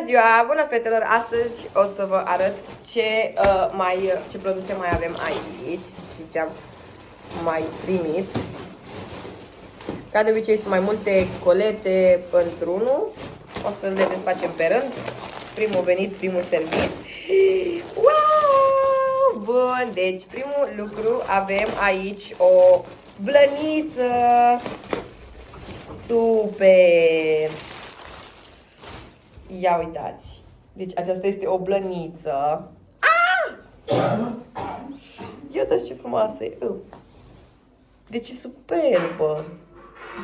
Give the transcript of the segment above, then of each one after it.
ziua! Bună, fetelor! Astăzi o să vă arăt ce produse mai avem aici și ce am mai primit. Ca de obicei sunt mai multe colete într-unul. O să le desfacem pe rând. Primul venit, primul servit. Wow! Bun, deci primul lucru avem aici o blăniță. Super! Ia uitați. Deci aceasta este o blăniță. Ia uitați ce frumoasă e. Deci e superbă.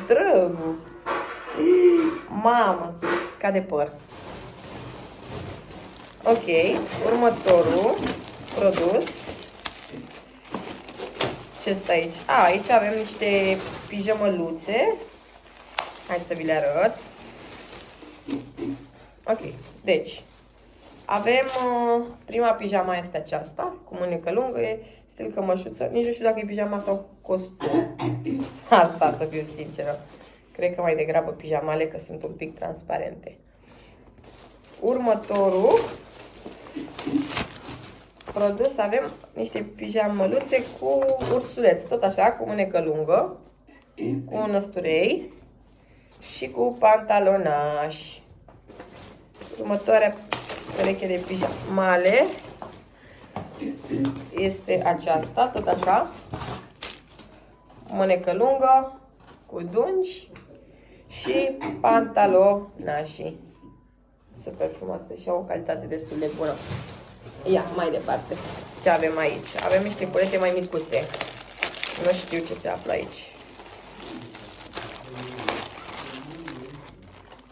Drăgu. Mamă, ca de păr. Ok, următorul produs. Ce stă aici? Aici avem niște pijamăluțe. Hai să vi le arăt. Ok, deci avem prima pijama este aceasta, cu mânecă lungă, e stil cămășuță. Nici nu știu dacă e pijama sau costum. Asta, să fiu sinceră. Cred că mai degrabă pijamale, că sunt un pic transparente. Următorul produs avem niște pijamăluțe cu ursuleț, tot așa, cu mânecă lungă, cu un năsturei și cu pantalonași. Următoarea pereche de pijamale este aceasta, tot așa, mânecă lungă, cu dungi și pantalonași. Super frumoasă și au o calitate destul de bună. Ia, mai departe. Ce avem aici? Avem niște colete mai micuțe. Nu știu ce se află aici.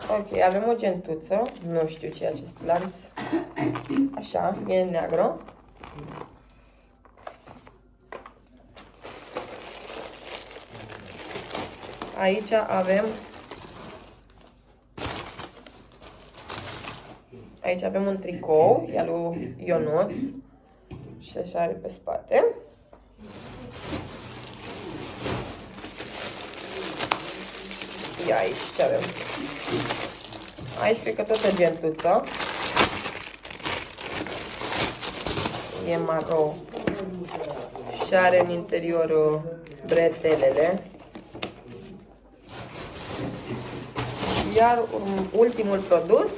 Ok, avem o gentuță. Nu știu ce e acest lanț. Așa, e neagră. Aici avem un tricou, e al lui Ionuț. Și așa are pe spate. Ia aici ce avem. Aici cred că tot o gentuță. E maro. Și are în interior bretelele. Iar ultimul produs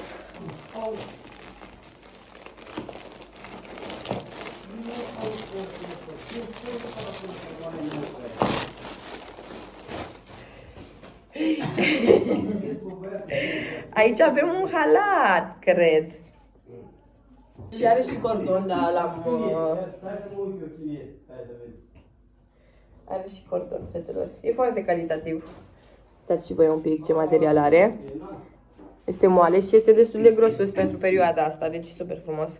aici avem un halat, cred. Și are și cordon, dar l-am... Are și cordon, fetelor. E foarte calitativ. Uitați și voi un pic ce material are. Este moale și este destul de gros pentru perioada asta, deci super frumos.